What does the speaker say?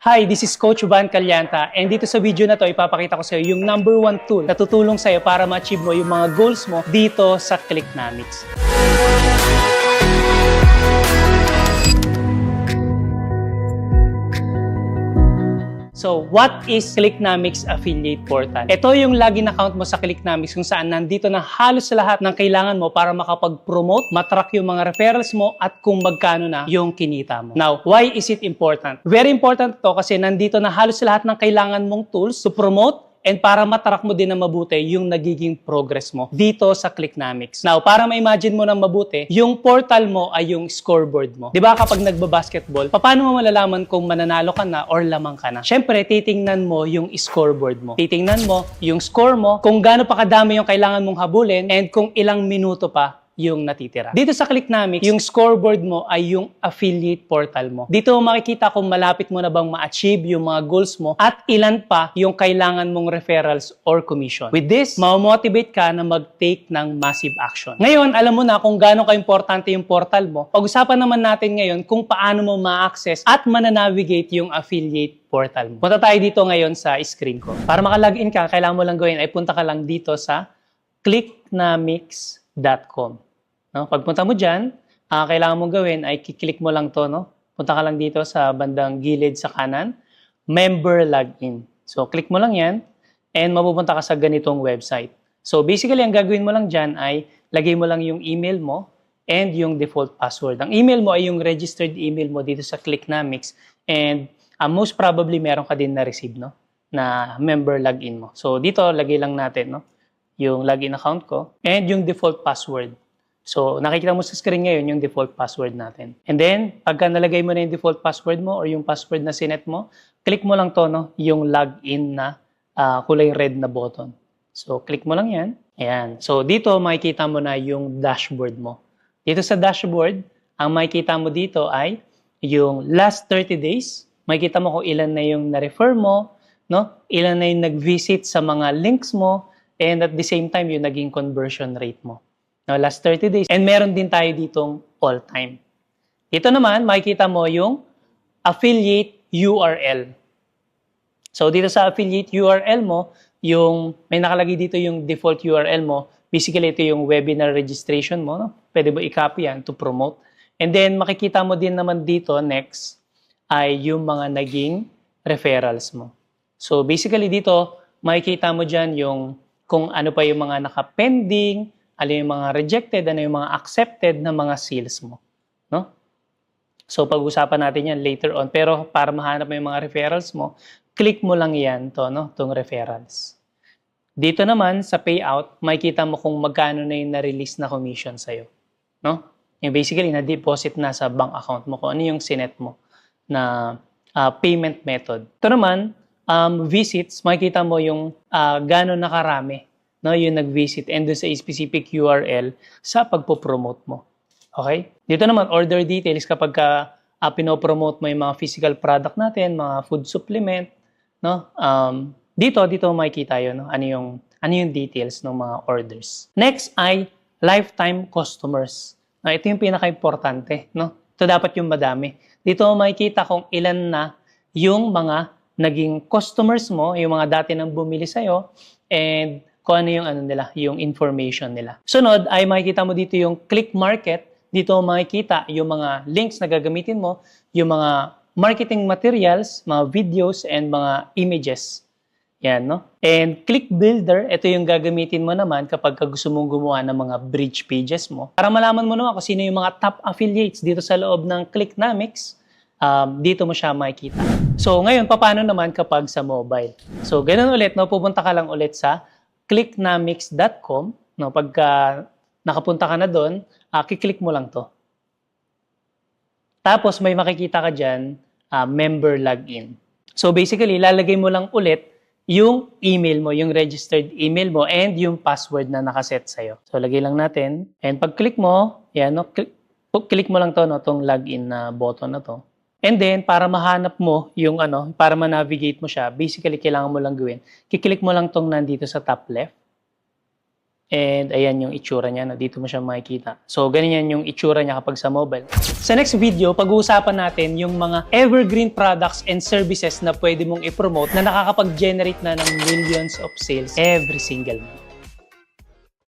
Hi, this is Coach Van Calyanta and dito sa video na to ipapakita ko sa iyo yung number 1 tool na tutulong sa iyo para ma-achieve mo yung mga goals mo dito sa Clicknomics. So, what is Clicknomics Affiliate Portal? Ito yung login account mo sa Clicknomics kung saan nandito na halos lahat ng kailangan mo para makapag-promote, matrack yung mga referrals mo at kung magkano na yung kinita mo. Now, why is it important? Very important to kasi nandito na halos lahat ng kailangan mong tools to promote and para matrack mo din na mabuti yung nagiging progress mo dito sa Clicknomics. Now, para ma-imagine mo na mabuti, yung portal mo ay yung scoreboard mo. Di ba kapag nagbabasketball, paano mo malalaman kung mananalo ka na or lamang ka na? Siyempre, titingnan mo yung scoreboard mo. Titingnan mo yung score mo, kung gaano pa kadami yung kailangan mong habulin, and kung ilang minuto pa yung natitira. Dito sa Clicknomics, yung scoreboard mo ay yung affiliate portal mo. Dito mo makikita kung malapit mo na bang ma-achieve yung mga goals mo at ilan pa yung kailangan mong referrals or commission. With this, ma-motivate ka na mag-take ng massive action. Ngayon, alam mo na kung gaano ka-importante yung portal mo. Pag-usapan naman natin ngayon kung paano mo ma-access at mananavigate yung affiliate portal mo. Punta tayo dito ngayon sa screen ko. Para maka-login ka, kailangan mo lang gawin ay punta ka lang dito sa clicknomics.com. No? Pagpunta mo dyan, kailangan mong gawin ay kiklik mo lang to. No? Punta ka lang dito sa bandang gilid sa kanan, member login. So, click mo lang yan and mapupunta ka sa ganitong website. So, basically, ang gagawin mo lang dyan ay lagay mo lang yung email mo and yung default password. Ang email mo ay yung registered email mo dito sa Clicknomics and most probably meron ka din na-receive no? Na member login mo. So, dito, lagay lang natin no? Yung login account ko and yung default password. So, nakikita mo sa screen ngayon yung default password natin. And then, pagka nalagay mo na yung default password mo or yung password na sinet mo, click mo lang to, no? Yung login na kulay red na button. So, click mo lang yan. Ayan. So, dito makikita mo na yung dashboard mo. Dito sa dashboard, ang makikita mo dito ay yung last 30 days. Makikita mo kung ilan na yung na-refer mo, no? Ilan na yung nag-visit sa mga links mo, and at the same time, yung naging conversion rate mo. No, last 30 days. And meron din tayo ditong all time. Ito naman, makikita mo yung affiliate URL. So, dito sa affiliate URL mo, may nakalagay dito yung default URL mo. Basically, ito yung webinar registration mo. No? Pwede mo i-copy yan to promote. And then, makikita mo din naman dito, next, ay yung mga naging referrals mo. So, basically dito, makikita mo dyan yung kung ano pa yung mga naka-pending, ano yung mga rejected, ano yung mga accepted na mga sales mo. No? So, pag-usapan natin yan later on. Pero para mahanap mo yung mga referrals mo, click mo lang yan itong referrals. Dito naman, sa payout, makikita mo kung magkano na yung na-release na commission sa'yo. No? Yung basically, na-deposit na sa bank account mo kung ano yung sinet mo na payment method. Ito naman, visits, makikita mo yung gano'n nakarami no, yung nag-visit and doon sa specific URL sa pagpo-promote mo. Okay? Dito naman, order details kapag pinopromote mo yung mga physical product natin, mga food supplement, no? Dito makikita yun, no? Ano yung details ng mga orders. Next ay lifetime customers. No, ito yung pinaka-importante, no? Ito dapat yung madami. Dito makikita kung ilan na yung mga naging customers mo, yung mga dati nang bumili sa'yo, and kung ano yung yung information nila. Sunod ay makikita mo dito yung click market. Dito makikita yung mga links na gagamitin mo, yung mga marketing materials, mga videos, and mga images. Yan, no? And click builder, ito yung gagamitin mo naman kapag gusto mong gumawa ng mga bridge pages mo. Para malaman mo naman kung sino yung mga top affiliates dito sa loob ng Clicknomics, dito mo siya makikita. So, ngayon, paano naman kapag sa mobile? So, ganun ulit, no? Pupunta ka lang ulit sa clicknomics.com. No, pagka nakapunta ka na doon, kiklik mo lang to. Tapos may makikita ka dyan, member login. So basically, lalagay mo lang ulit yung email mo, yung registered email mo, and yung password na nakaset sa'yo. So lagay lang natin. And pag-click mo, yan, no, click mo lang to, no, tong login na button na to. And then, para mahanap mo yung para ma-navigate mo siya, basically, kailangan mo lang gawin. Kiklik mo lang tong nandito sa top left. And ayan yung itsura niya, no? Dito mo siya makikita. So, ganyan yung itsura niya kapag sa mobile. Sa next video, pag-uusapan natin yung mga evergreen products and services na pwede mong i-promote na nakakapag-generate na ng millions of sales every single month.